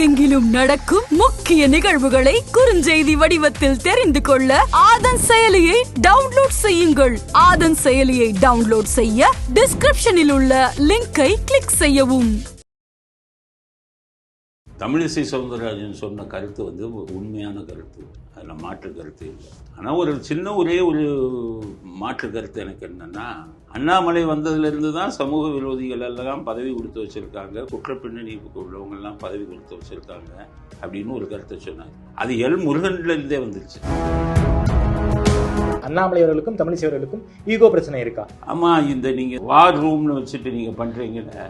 உலகெங்கிலும் நடக்கும் முக்கிய நிகழ்வுகளை குறுஞ்செய்தி வடிவத்தில் தெரிந்து கொள்ள ஆதன் செயலியை டவுன்லோட் செய்யுங்கள். ஆதன் செயலியை டவுன்லோட் செய்ய டிஸ்கிரிப்ஷனில் உள்ள லிங்கை கிளிக் செய்யவும். தமிழிசை சவுந்தரராஜன் சொன்ன கருத்து வந்து உண்மையான கருத்து, அதில் மாற்று கருத்து இல்லை. ஆனால் ஒரே ஒரு மாற்று கருத்து எனக்கு என்னென்னா, அண்ணாமலை வந்ததுலேருந்து தான் சமூக விரோதிகள் எல்லாம் பதவி கொடுத்து வச்சுருக்காங்க, குற்றப்பின்னணி உள்ளவங்கெல்லாம் பதவி கொடுத்து வச்சுருக்காங்க அப்படின்னு ஒரு கருத்தை சொன்னாங்க. அது எல் முருகன்லேருந்தே வந்துருச்சு. அண்ணாமலை அவர்களுக்கும் தமிழிசை அவர்களுக்கும் ஈகோ பிரச்சனை இருக்கா? ஆமாம், இந்த நீங்கள் வார் ரூம்னு வச்சுட்டு நீங்கள் பண்ணுறீங்கன்னு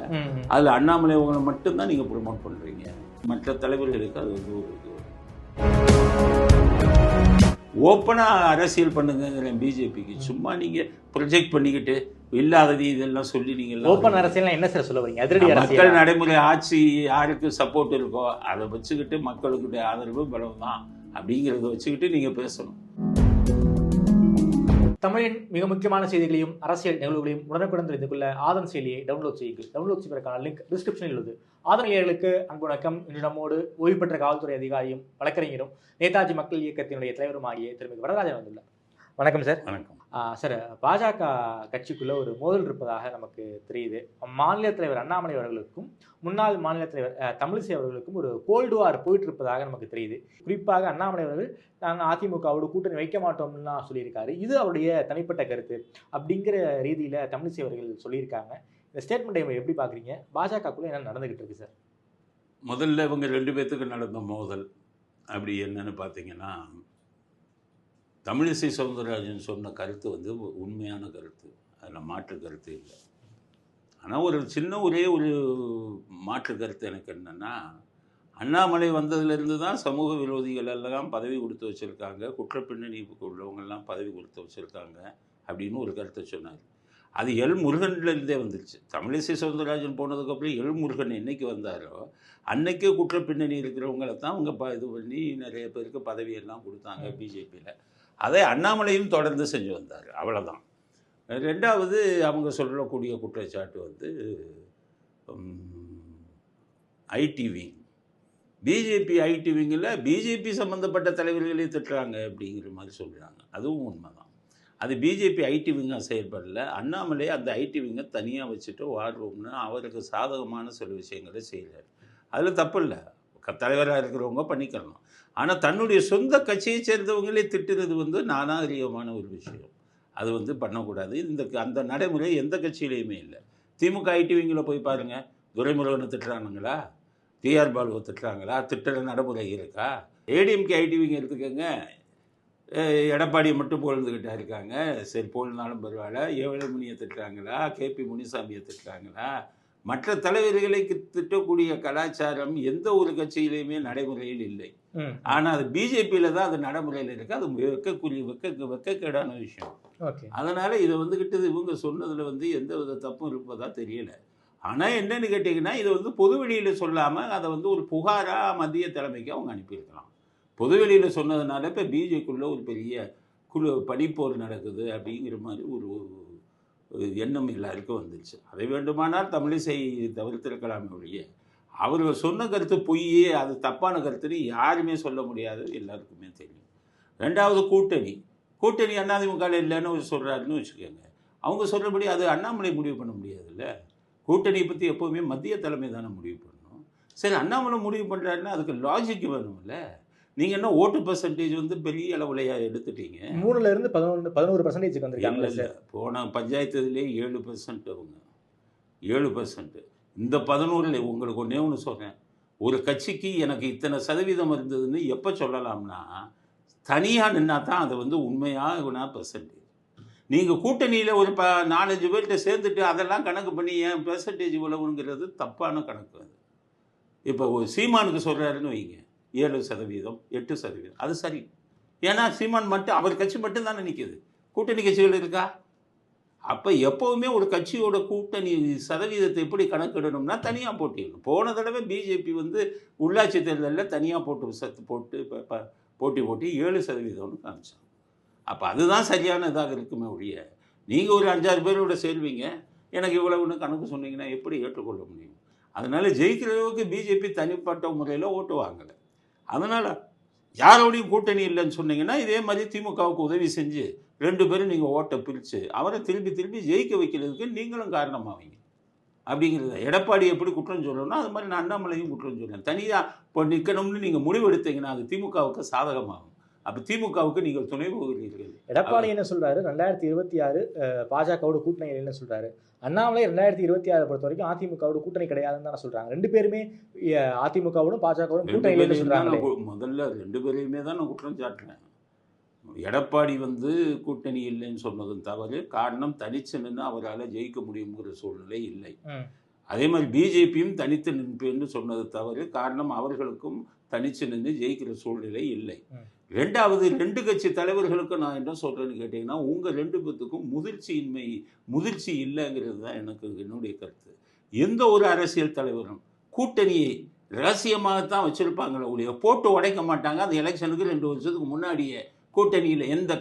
அதில் அண்ணாமலை அவங்களை மட்டும்தான் நீங்கள் ப்ரொமோட் பண்ணுறீங்க. மற்ற தலைவர்களுக்கு அது வந்து ஒரு ஓப்பனாக அரசியல் பண்ணுங்கிறேன் பிஜேபிக்கு. சும்மா நீங்கள் ப்ரொஜெக்ட் பண்ணிக்கிட்டு இல்லாதது இதெல்லாம் சொல்லி நீங்கள் ஓப்பன் அரசியல் என்ன சார் சொல்ல வரீங்க? அதிரடி மக்கள் நடைமுறை ஆட்சி யாருக்கு சப்போர்ட் இருக்கோ அதை வச்சுக்கிட்டு மக்களுடைய ஆதரவு பலம் தான் அப்படிங்கிறத வச்சுக்கிட்டு நீங்கள் பேசணும். தமிழின் மிக முக்கியமான செய்திகளையும் அரசியல் நிகழ்வுகளையும் உடனுக்குடன் தெரிந்து கொள்ள ஆதன் செயலியை டவுன்லோட் செய்யுங்கள். டவுன்லோட் செய்வதற்கான லிங்க் டிஸ்கிரிப்ஷனில் உள்ளது. ஆதன் நேயர்களுக்கு அன்பு வணக்கம். இன்று நம்மோடு ஓய்வு பெற்ற காவல்துறை அதிகாரியும் வழக்கறிஞரும் நேதாஜி மக்கள் இயக்கத்தினுடைய தலைவரும் ஆகிய திருமதி வரதராஜன் வந்துள்ளார். வணக்கம் சார். வணக்கம் சார். பாஜக கட்சிக்குள்ள ஒரு மோதல் இருப்பதாக நமக்கு தெரியுது. மாநில தலைவர் அண்ணாமலை அவர்களுக்கும் முன்னாள் மாநில தலைவர் தமிழிசை அவர்களுக்கும் ஒரு கோல்டு வார் போயிட்டு இருப்பதாக நமக்கு தெரியுது. குறிப்பாக அண்ணாமலை அவர்கள் நாங்கள் அதிமுகவோடு கூட்டணி வைக்க மாட்டோம்னா சொல்லியிருக்காரு. இது அவருடைய தனிப்பட்ட கருத்து அப்படிங்கிற ரீதியில் தமிழிசை அவர்கள் சொல்லியிருக்காங்க. இந்த ஸ்டேட்மெண்ட்டை எப்படி பார்க்குறீங்க? பாஜகக்குள்ளே என்ன நடந்துகிட்டு இருக்கு சார்? முதல்ல இவங்க ரெண்டு பேர்த்துக்கு நடந்த மோதல் அப்படி என்னன்னு பார்த்தீங்கன்னா, தமிழிசை சவுந்தரராஜன் சொன்ன கருத்து வந்து உண்மையான கருத்து, அதில் மாற்று கருத்து இல்லை. ஆனால் ஒரே ஒரு மாற்று கருத்து எனக்கு என்னென்னா, அண்ணாமலை வந்ததுலேருந்து தான் சமூக விரோதிகள் எல்லாம் பதவி கொடுத்து வச்சுருக்காங்க, குற்றப்பின்னணி உள்ளவங்கெல்லாம் பதவி கொடுத்து வச்சுருக்காங்க அப்படின்னு ஒரு கருத்தை சொன்னார். அது எல் முருகன்லேருந்தே வந்துருச்சு. தமிழிசை சவுந்தரராஜன் போனதுக்கப்புறம் எல் முருகன் என்றைக்கு வந்தாரோ அன்னைக்கே குற்றப்பின்னணி இருக்கிறவங்களை தான் அவங்க இது பண்ணி நிறைய பேருக்கு பதவியெல்லாம் கொடுத்தாங்க பிஜேபியில். அதை அண்ணாமலையும் தொடர்ந்து செஞ்சு வந்தார். அவ்வளோதான். ரெண்டாவது அவங்க சொல்லக்கூடிய குற்றச்சாட்டு வந்து ஐடி விங், பிஜேபி ஐடி விங்கில் பிஜேபி சம்மந்தப்பட்ட தலைவர்களே திட்டுறாங்க அப்படிங்கிற மாதிரி சொல்கிறாங்க. அதுவும் உண்மை தான். அது பிஜேபி ஐடி விங்காக செயல்படல. அண்ணாமலை அந்த ஐடி விங்கை தனியாக வச்சுட்டு வார் ரூம்னு அவருக்கு சாதகமான சில விஷயங்களை செய்கிறார். அதில் தப்பு இல்லை, தலைவராக இருக்கிறவங்க பண்ணிக்கலாம். ஆனால் தன்னுடைய சொந்த கட்சியை சேர்ந்தவங்களே திட்டுறது வந்து நாகரீகமான ஒரு விஷயம். அது வந்து பண்ணக்கூடாது. அந்த நடைமுறை எந்த கட்சியிலையுமே இல்லை. திமுக ஐடி விங்கில் போய் பாருங்கள், துரைமுருகனை திட்டுறானுங்களா, டிஆர் பாலுவை திட்டுறாங்களா? திட்டுற நடைமுறை இருக்கா? ஏடிஎம்கே ஐடி விங் எடுத்துக்கோங்க, எடப்பாடியை மட்டும் புகழ்ந்துக்கிட்டா இருக்காங்க. சரி, போலனாலும் பரவாயில்ல. ஏழுமணியை திட்டுறாங்களா, கேபி முனிசாமியை திட்டுறாங்களா? மற்ற தலைவர்களை திட்டக்கூடிய கலாச்சாரம் எந்த ஒரு கட்சியிலையுமே நடைமுறையில் இல்லை. ஆனால் அது பிஜேபியில் தான் அது நடைமுறையில் இருக்குது. அது வெக்கக்கேடான விஷயம். அதனால் இதை வந்துக்கிட்டு இவங்க சொன்னதில் வந்து எந்த வித தப்பும் இருப்பதா தெரியலை. ஆனால் என்னென்னு கேட்டிங்கன்னா, இதை வந்து பொதுவெளியில் சொல்லாமல் அதை வந்து ஒரு புகாராக மத்திய தலைமைக்கு அவங்க அனுப்பியிருக்கலாம். பொதுவெளியில் சொன்னதுனால இப்போ பிஜேபிக்குள்ளே ஒரு பெரிய பனிப்போர் நடக்குது அப்படிங்கிற மாதிரி ஒரு எண்ணம் எல்லாருக்கும் வந்துருச்சு. அதை வேண்டுமானால் தமிழிசை தவிர்த்திருக்கலாமே ஒழிய, அவர்கள் சொன்ன கருத்து பொய்யே, அது தப்பான கருத்துன்னு யாருமே சொல்ல முடியாது, எல்லாருக்குமே தெரியும். ரெண்டாவது கூட்டணி அதிமுக இல்லைன்னு சொல்கிறாருன்னு வச்சுக்கோங்க. அவங்க சொல்கிறபடி அது அண்ணாமலை முடிவு பண்ண முடியாதுல்ல. கூட்டணியை பற்றி எப்போவுமே மத்திய தலைமை தானே முடிவு பண்ணணும். சரி, அண்ணாமலை முடிவு பண்ணுறாருன்னா அதுக்கு லாஜிக் வேணும்ல. நீங்கள் என்ன ஓட்டு பர்சன்டேஜ் வந்து பெரிய அளவுலையா எடுத்துட்டீங்க? 3% 11% வந்துருக்காங்க. இல்லை, போன பஞ்சாயத்துலேயே 7% அவங்க 7%. இந்த 11 உங்களுக்கு ஒன்று சொல்கிறேன். ஒரு கட்சிக்கு எனக்கு இத்தனை சதவீதம் இருந்ததுன்னு எப்போ சொல்லலாம்னா, தனியாக நின்னா தான் அது வந்து உண்மையாக பெர்சன்டேஜ். நீங்கள் கூட்டணியில் ஒரு 4-5 பேர்கிட்ட சேர்ந்துட்டு அதெல்லாம் கணக்கு பண்ணி ஏன் பெர்சன்டேஜ் இவ்வளவுங்கிறது தப்பான கணக்கு. அது இப்போ சீமானுக்கு சொல்கிறாருன்னு வைங்க, 7%, 8%, அது சரி. ஏன்னா சீமான் மட்டும் அவர் கட்சி மட்டும்தானே நிற்கிது, கூட்டணி கட்சிகள் இருக்கா? அப்போ எப்போவுமே ஒரு கட்சியோட கூட்டணி சதவீதத்தை எப்படி கணக்கிடணும்னா தனியாக போட்டிடணும். போன தடவை பிஜேபி வந்து உள்ளாட்சி தேர்தலில் தனியாக போட்டி 7%ன்னு காமிச்சாங்க. அப்போ அதுதான் சரியான இதாக இருக்குமே ஒழிய, நீங்கள் ஒரு 5-6 பேரோட சேர்வீங்க, எனக்கு இவ்வளவுன்னு கணக்கு சொன்னீங்கன்னா எப்படி ஏற்றுக்கொள்ள முடியும்? அதனால ஜெயிக்கிற அளவுக்கு பிஜேபி தனிப்பட்ட முறையில் ஓட்டு வாங்கலை. அதனால் யாரோடையும் கூட்டணி இல்லைன்னு சொன்னீங்கன்னா இதே மாதிரி திமுகவுக்கு உதவி செஞ்சு 2 பேரும் நீங்கள் ஓட்டை பிரித்து அவரை திருப்பி ஜெயிக்க வைக்கிறதுக்கு நீங்களும் காரணமாவீங்க அப்படிங்கிறத. எடப்பாடி எப்படி குற்றம் சொல்லணும்னா அது மாதிரி நான் அண்ணாமலையும் குற்றம் சொல்லுவேன். தனியாக இப்போ நிற்கணும்னு நீங்கள் முடிவெடுத்தீங்கன்னா அது திமுகவுக்கு சாதகமாகும். அப்போ திமுகவுக்கு நீங்கள் துணை போகிறீர்கள். எடப்பாடி என்ன சொல்றாரு, 2026 பாஜகவோட கூட்டணி இல்லைன்னு சொல்றாரு. அண்ணாமலை 2026 பொறுத்த வரைக்கும் அதிமுகவோட கூட்டணி கிடையாதுன்னு தானே சொல்றாங்க. 2 பேருமே அதிமுகவோடும் பாஜகவோடும் கூட்டணி இல்லைன்னு சொல்றாங்க. முதல்ல 2 பேரையுமே தான் நான் குற்றம் சாட்டுறேன். எடப்பாடி கூட்டணி இல்லைன்னு சொன்னதும் தவறு. காரணம் தனிச்சு நின்று அவரால் ஜெயிக்க முடியுங்கிற சூழ்நிலை இல்லை. அதே மாதிரி பிஜேபியும் தனித்து நிற்பேன்னு சொன்னது தவறு. காரணம் அவர்களுக்கும் தனிச்சு நின்று ஜெயிக்கிற சூழ்நிலை இல்லை. 2வது 2 கட்சி தலைவர்களுக்கும் நான் என்ன சொல்கிறேன்னு கேட்டிங்கன்னா உங்கள் 2 பேத்துக்கும் முதிர்ச்சி இல்லைங்கிறது தான் என்னுடைய கருத்து. எந்த ஒரு அரசியல் தலைவரும் கூட்டணியை ரகசியமாகத்தான் வச்சுருப்பாங்களே ஒழிய போட்டு உடைக்க மாட்டாங்க. அந்த எலெக்ஷனுக்கு 2 வருஷத்துக்கு முன்னாடியே கூட்டணியில் எந்த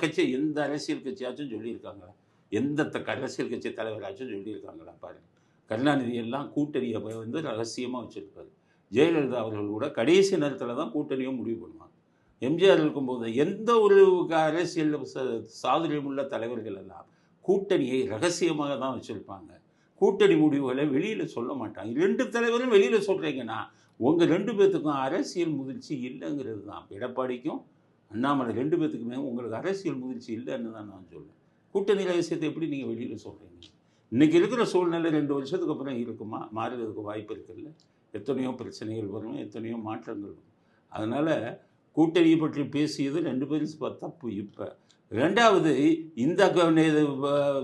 அரசியல் கட்சியாச்சும் சொல்லியிருக்காங்களா? எந்த அரசியல் கட்சி தலைவராச்சும் சொல்லியிருக்காங்களா? பாருங்கள், கருணாநிதி எல்லாம் கூட்டணியை ரகசியமாக வச்சுருப்பாரு. ஜெயலலிதா அவர்கள் கூட கடைசி நேரத்தில் தான் கூட்டணியை முடிவு பண்ணுவாங்க. எம்ஜிஆர் இருக்கும்போது எந்த ஒரு அரசியல் சாதுரியமுள்ள தலைவர்கள் எல்லாம் கூட்டணியை ரகசியமாக தான் வச்சுருப்பாங்க. கூட்டணி முடிவுகளை வெளியில் சொல்ல மாட்டாங்க. 2 தலைவரும் வெளியில் சொல்கிறீங்கன்னா உங்கள் 2 பேர்த்துக்கும் அரசியல் முதிர்ச்சி இல்லைங்கிறது தான். எடப்பாடிக்கும் அண்ணாமலை 2 பேர்த்துக்குமே உங்களுக்கு அரசியல் முதிர்ச்சி இல்லைன்னு தான் நான் சொல்லுவேன். கூட்டணி ரகசியத்தை எப்படி நீங்கள் வெளியில் சொல்கிறீங்க? இன்றைக்கி இருக்கிற சூழ்நிலை 2 வருஷத்துக்கு அப்புறம் இருக்குமா? மாறுறதுக்கு வாய்ப்பு இருக்குல்ல. எத்தனையோ பிரச்சனைகள் வரும், எத்தனையோ மாற்றங்கள் வரும். அதனால் கூட்டணியை பற்றி பேசியது 2 பேரும் தப்பு. இப்போ 2வது இந்த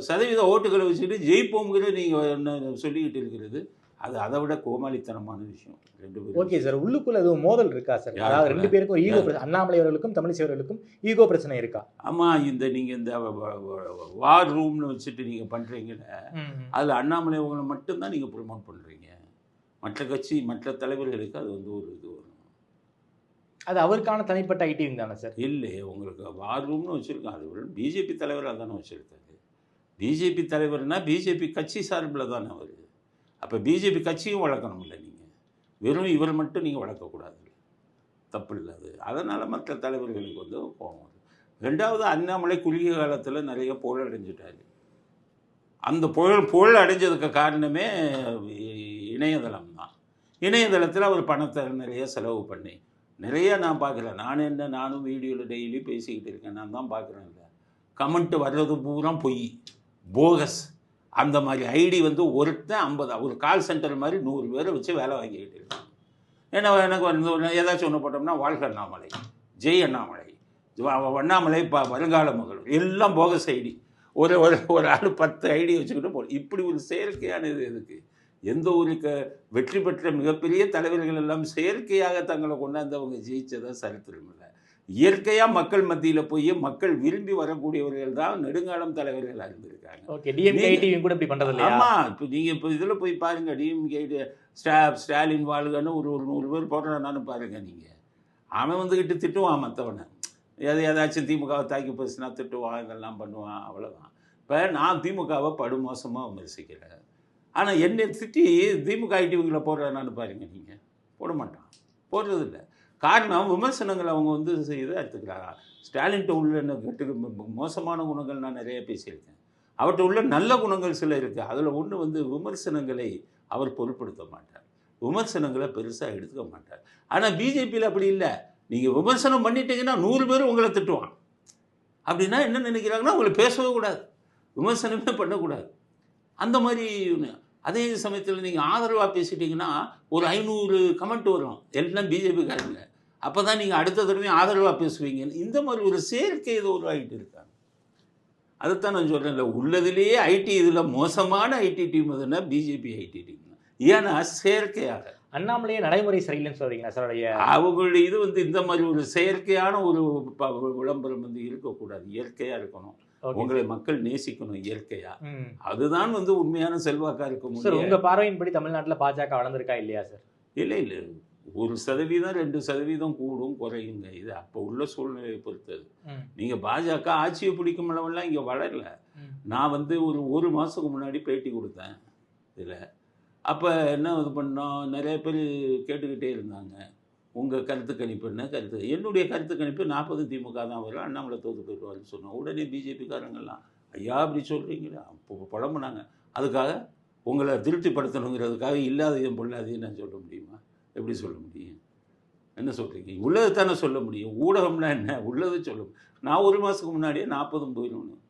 சதவீத ஓட்டுகளை வச்சுட்டு ஜெயிப்போங்கிற நீங்கள் சொல்லிக்கிட்டு இருக்கிறது அது அதை விட கோமாளித்தனமான விஷயம். 2 பேரும். ஓகே சார், உள்ளுக்குள்ள எதுவும் மோதல் இருக்கா சார்? அதாவது 2 பேருக்கும் ஈகோ பிரச்சனை, அண்ணாமலை அவர்களுக்கும் தமிழிசை அவர்களுக்கும் ஈகோ பிரச்சனை இருக்கா? ஆமாம், நீங்கள் இந்த வார் ரூம்னு வச்சுட்டு நீங்கள் பண்ணுறீங்கல்ல, அதில் அண்ணாமலை அவங்களை மட்டும்தான் நீங்கள் ப்ரொமோட் பண்ணுறீங்க. மற்ற தலைவர்களுக்கு அது ஒரு இது வரும். அது அவருக்கான தனிப்பட்ட ஐடிவிங் தானே சார்? இல்லை, உங்களுக்கு வார் ரூம்னு வச்சுருக்கோம். அது பிஜேபி தலைவராக தானே வச்சுருக்காரு. பிஜேபி தலைவர்னா பிஜேபி கட்சி சார்பில் தானே அவர். அப்போ பிஜேபி கட்சியும் வளர்க்கணும் இல்லை, நீங்கள் வெறும் இவர் மட்டும் நீங்கள் வளர்க்கக்கூடாது, தப்பு இல்லை அது. அதனால் மற்ற தலைவர்களுக்கு கோபம் வரும். 2வது அண்ணாமலை குறுகிய காலத்தில் நிறைய புகழ் அடைஞ்சிட்டார். அந்த புகழ் அடைஞ்சதுக்கு காரணமே இணையதளம் தான். இணையதளத்தில் அவர் பணத்தை நிறைய செலவு பண்ணி நிறைய நான் பார்க்குறேன். நானும் வீடியோவில் டெய்லி பேசிக்கிட்டு இருக்கேன். நான் தான் பார்க்குறேன். இல்லை, கமெண்ட்டு வர்றது பூரா பொய், போகஸ். அந்த மாதிரி ஐடி ஒருத்தன் 50 ஒரு கால் சென்டர் மாதிரி 100 பேரை வச்சு வேலை வாங்கிக்கிட்டு இருக்காங்க. ஏன்னா எனக்கு ஏதாச்சும் ஒன்று போட்டோம்னா வாழ்க அண்ணாமலை, ஜெய் அண்ணாமலை, அண்ணாமலை வருங்கால முதல்வர், எல்லாம் போகஸ் ஐடி. ஒரு ஆள் 10 ஐடி வச்சுக்கிட்டு இப்படி ஒரு செயற்கையான இது எதுக்கு? எந்த ஒரு வெற்றி பெற்ற மிகப்பெரிய தலைவர்கள் எல்லாம் செயற்கையாக தங்களை கொண்டாந்தவங்க ஜெயிச்சதா சரித்திரம் இல்லை. இயற்கையாக மக்கள் மத்தியில் போய் மக்கள் விரும்பி வரக்கூடியவர்கள் தான் நெடுங்காலம் தலைவர்களாக இருந்திருக்காங்க. ஆமாம், இப்போ நீங்கள் இதில் போய் பாருங்கள், டிஎம்கே ஸ்டாலின் வாழ்கன்னு ஒரு 100 பேர் போடுறான்னு பாருங்கள். நீங்கள் அவன் திட்டுவான் மற்றவனை, ஏதாச்சும் திமுகவை தாக்கி பேசினா திட்டுவான், இதெல்லாம் பண்ணுவான், அவ்வளோதான். இப்போ நான் திமுகவை படுமோசமாக விமர்சிக்கிறேன். ஆனால் என்னை திட்டி திமுக ஐடிவிங்களை போடுறான்னு பாருங்கள். நீங்கள் போட மாட்டான், போடுறதில்லை. காரணம் விமர்சனங்கள் அவங்க இதாக எடுத்துக்கிறாங்க. ஸ்டாலின்கிட்ட உள்ள மோசமான குணங்கள் நான் நிறைய பேசியிருக்கேன். அவர்கிட்ட உள்ள நல்ல குணங்கள் சில இருக்குது. அதில் ஒன்று விமர்சனங்களை அவர் பொருட்படுத்த மாட்டார், விமர்சனங்களை பெருசாக எடுத்துக்க மாட்டார். ஆனால் பிஜேபியில் அப்படி இல்லை. நீங்கள் விமர்சனம் பண்ணிட்டீங்கன்னா 100 பேர் உங்களை திட்டுவான். அப்படின்னா என்ன நினைக்கிறாங்கன்னா உங்களை பேசவே கூடாது, விமர்சனமே பண்ணக்கூடாது. அந்த மாதிரி அதே சமயத்தில் நீங்கள் ஆதரவாக பேசிட்டீங்கன்னா ஒரு 500 கமெண்ட் வரும், எல்லாம் பிஜேபிக்காரங்க. அப்போ தான் நீங்கள் அடுத்த தடவையும் ஆதரவாக பேசுவீங்க. இந்த மாதிரி ஒரு செயற்கை இது உருவாகிட்டு இருக்காங்க. அதைத்தான் நான் சொல்கிறேன். இல்லை, உள்ளதுலேயே ஐடி இதில் மோசமான ஐடி டீம் எதுனா பிஜேபி ஐடி டீம். ஏன்னா செயற்கையாக அண்ணாமலையே நடைமுறை சரியில்லைன்னு சொல்கிறீங்களா சார்? அவங்களுடைய இது இந்த மாதிரி ஒரு செயற்கையான ஒரு விளம்பரம் இருக்கக்கூடாது, இயற்கையாக இருக்கணும். உங்களை மக்கள் நேசிக்கணும் இயற்கையா. அதுதான் உண்மையான செல்வாக்கா இருக்க முடியும். உங்க பார்வையின்படி தமிழ்நாட்டில் பாஜக வளர்ந்துருக்கா இல்லையா சார்? இல்லை, 1% 2% கூடும் குறையுங்க. இது அப்போ உள்ள சூழ்நிலையை பொறுத்தது. நீங்கள் பாஜக ஆட்சியை பிடிக்கும் அளவெல்லாம் இங்கே வளரல. நான் ஒரு மாதத்துக்கு முன்னாடி பேட்டி கொடுத்தேன் இதில். அப்போ என்ன இது பண்ணோம், நிறைய பேர் கேட்டுக்கிட்டே இருந்தாங்க, உங்கள் கருத்து கணிப்பு என்ன கருத்து. என்னுடைய கருத்து கணிப்பு 40 திமுக தான் வரும், அண்ணாமலை தோற்று போயிடுவார்னு சொன்னோம். உடனே பிஜேபிக்காரங்கெல்லாம் ஐயா அப்படி சொல்கிறீங்களா, அப்போ புலம்புனாங்க. அதுக்காக உங்களை திருப்திப்படுத்தணுங்கிறதுக்காக இல்லாதையும் பொல்லாதையும் நான் சொல்ல முடியுமா? எப்படி சொல்ல முடியும்? என்ன சொல்கிறீங்க? உள்ளது தானே சொல்ல முடியும். ஊடகம்னா என்ன, உள்ளது சொல்ல முடியும். நான் 1 மாதத்துக்கு முன்னாடியே 40 போயிடணும்.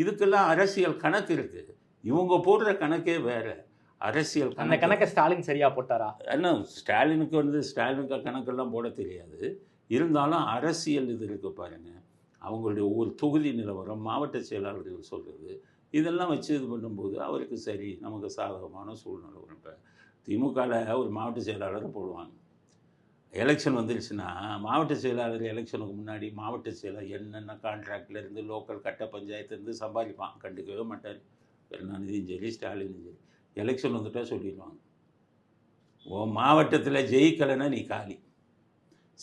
இதுக்கெல்லாம் அரசியல் கணக்கு இருக்குது. இவங்க போடுற கணக்கே வேறு. அரசியல் அந்த கணக்கை ஸ்டாலின் சரியாக போட்டாரா? என்ன, ஸ்டாலினுக்கு கணக்கெல்லாம் போட தெரியாது. இருந்தாலும் அரசியல் இது இருக்குது பாருங்கள். அவங்களுடைய ஒரு தொகுதி நிலவரம், மாவட்ட செயலாளர்கள் சொல்கிறது, இதெல்லாம் வச்சு இது பண்ணும்போது அவருக்கு சரி, நமக்கு சாதகமான சூழ்நிலை வரும். இப்போ திமுகவில் ஒரு மாவட்ட செயலாளரை போடுவாங்க. எலெக்ஷன் வந்துருச்சுன்னா மாவட்ட செயலாளர் எலெக்ஷனுக்கு முன்னாடி மாவட்ட செயலாளர் என்னென்ன கான்ட்ராக்ட்லேருந்து லோக்கல் கட்ட பஞ்சாயத்துலேருந்து சம்பாதிப்பான், கண்டுக்கவே மாட்டார். கருணாநிதியும் சரி ஸ்டாலினும் சரி. எலெக்ஷன் வந்துட்டால் சொல்லிடுவாங்க, உன் மாவட்டத்தில் ஜெயிக்கலைன்னா நீ காலி.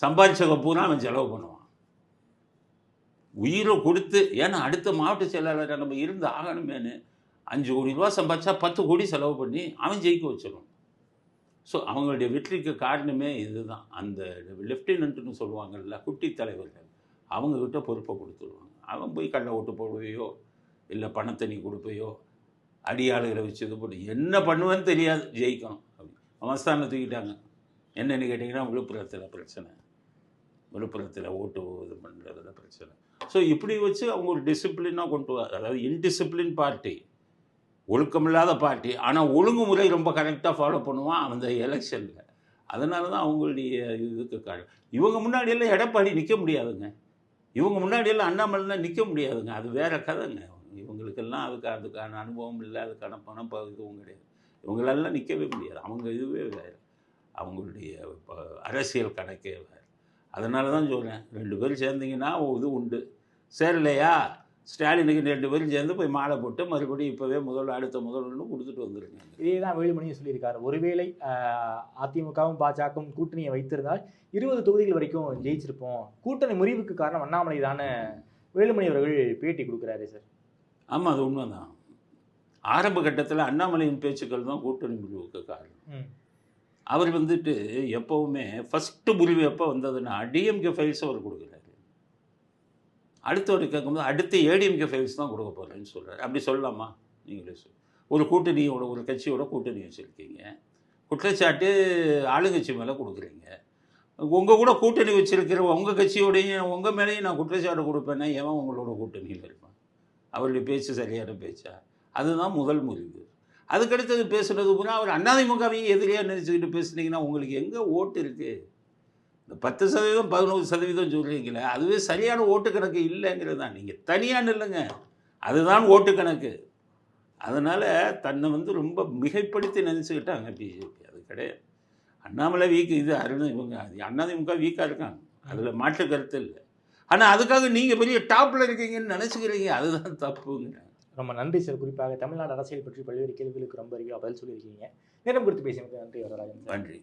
சம்பாதிச்சவங்க பூரா அவன் செலவு பண்ணுவான், உயிரை கொடுத்து. ஏன்னா அடுத்த மாவட்ட செயலாளரை நம்ம இருந்து ஆகணுமேனு 5 கோடி ரூபா சம்பாதிச்சா 10 கோடி செலவு பண்ணி அவன் ஜெயிக்க வச்சிடும். ஸோ அவங்களுடைய வெற்றிக்கு காரணமே இதுதான். அந்த லெஃப்டினன்ட்னு சொல்லுவாங்கள்ல, குட்டி தலைவர்கள், அவங்கக்கிட்ட பொறுப்பை கொடுத்துருவாங்க. அவன் போய் கள்ள ஓட்டு போடுவையோ இல்லை பணத்தை நீ கொடுப்பையோ அடியாளுகளை வச்சு இது போட்டு என்ன பண்ணுவேன்னு தெரியாது, ஜெயிக்கணும் அப்படி அவஸ்தானம் தூக்கிட்டாங்க. என்னென்னு கேட்டிங்கன்னா விழுப்புரத்தில் ஓட்டு இது பண்ணுறதுல பிரச்சனை. ஸோ இப்படி வச்சு அவங்க ஒரு டிசிப்ளினாக கொண்டு வர, அதாவது இன்டிசிப்ளின் பார்ட்டி, ஒழுக்கமில்லாத பார்ட்டி, ஆனால் ஒழுங்குமுறை ரொம்ப கரெக்டாக ஃபாலோ பண்ணுவான் அந்த எலெக்ஷனில். அதனால தான் அவங்களுடைய இதுக்கு காரணம். இவங்க முன்னாடியெல்லாம் எடப்பாடி நிற்க முடியாதுங்க, இவங்க முன்னாடியெல்லாம் அண்ணாமலைலாம் நிற்க முடியாதுங்க. அது வேறு கதைங்க. இவங்களுக்கெல்லாம் அதுக்கான அனுபவம் இல்லை, அதுக்கான பணம் இதுவும் கிடையாது. இவங்களெல்லாம் நிற்கவே முடியாது. அவங்க இதுவே வேறு, அவங்களுடைய அரசியல் கணக்கே வேறு. அதனால தான் சொல்கிறேன், 2 பேரும் சேர்ந்தீங்கன்னா இது உண்டு. சேரலையா, ஸ்டாலினுக்கு 2 பேரும் சேர்ந்து போய் மாலை போட்டு மறுபடியும் இப்போவே அடுத்த முதல்வர்னு கொடுத்துட்டு வந்துருங்க. இதே தான் வேலுமணியும் சொல்லியிருக்காரு. ஒருவேளை அதிமுகவும் பாஜகவும் கூட்டணியை வைத்திருந்தால் 20 தொகுதிகள் வரைக்கும் ஜெயிச்சிருப்போம். கூட்டணி முறிவுக்கு காரணம் அண்ணாமலை தானே வேலுமணி அவர்கள் பேட்டி கொடுக்குறாரு சார். ஆமாம், அது உண்மைதான். ஆரம்ப கட்டத்தில் அண்ணாமலையின் பேச்சுக்கள் தான் கூட்டணி முறிவுக்கு காரணம். அவர் வந்துட்டு எப்போவுமே ஃபஸ்ட்டு முறிவு எப்போ வந்ததுன்னா டிஎம்கே ஃபைல்ஸ் அவர் கொடுக்குறாரு. அடுத்தவர் கேட்கும்போது அடுத்து ஏடிஎம்கே ஃபைல்ஸ் தான் கொடுக்க போகிறேன்னு சொல்கிறார். அப்படி சொல்லலாமா? நீங்களே ஒரு கூட்டணியோட, ஒரு கட்சியோட கூட்டணி வச்சுருக்கீங்க, குற்றச்சாட்டு ஆளுங்கட்சி மேலே கொடுக்குறீங்க. உங்கள் கூட கூட்டணி வச்சுருக்கிற உங்கள் கட்சியோடையும் உங்கள் மேலேயும் நான் குற்றச்சாட்டு கொடுப்பேன்னா எவன் உங்களோட கூட்டணியில் இருப்பான்? அவருடைய பேச்சு சரியான பேச்சா? அதுதான் முதல் முறிவு. அதுக்கடுத்தது பேசுனது பூரா அவர் அதிமுகவையும் எதிரியாக நினச்சிக்கிட்டு பேசுனீங்கன்னா உங்களுக்கு எங்கே ஓட்டு இருக்குது? இந்த 10% 11% சொல்கிறீங்களே, அதுவே சரியான ஓட்டு கணக்கு இல்லைங்கிறது தான். நீங்கள் தனியாக இல்லைங்க, அதுதான் ஓட்டு கணக்கு. அதனால் தன்னை ரொம்ப மிகைப்படுத்தி நினச்சிக்கிட்டாங்க பிஜேபி. அது கிடையாது. அண்ணாமலை வீக், இது இவங்க அதிமுக வீக்காக இருக்காங்க, அதில் மாற்று கருத்து இல்லை. ஆனால் அதுக்காக நீங்கள் பெரிய டாப்பில் இருக்கீங்கன்னு நினச்சிக்கிறீங்க, அதுதான் தப்புங்க. ரொம்ப நன்றி சார். குறிப்பாக தமிழ்நாடு அரசியல் பற்றி பல்வேறு கேள்விகளுக்கு ரொம்ப அறிவாக பதில் சொல்லியிருக்கீங்க. நேரம் கொடுத்து பேசினதுக்கு நன்றி வரராஜன். நன்றி.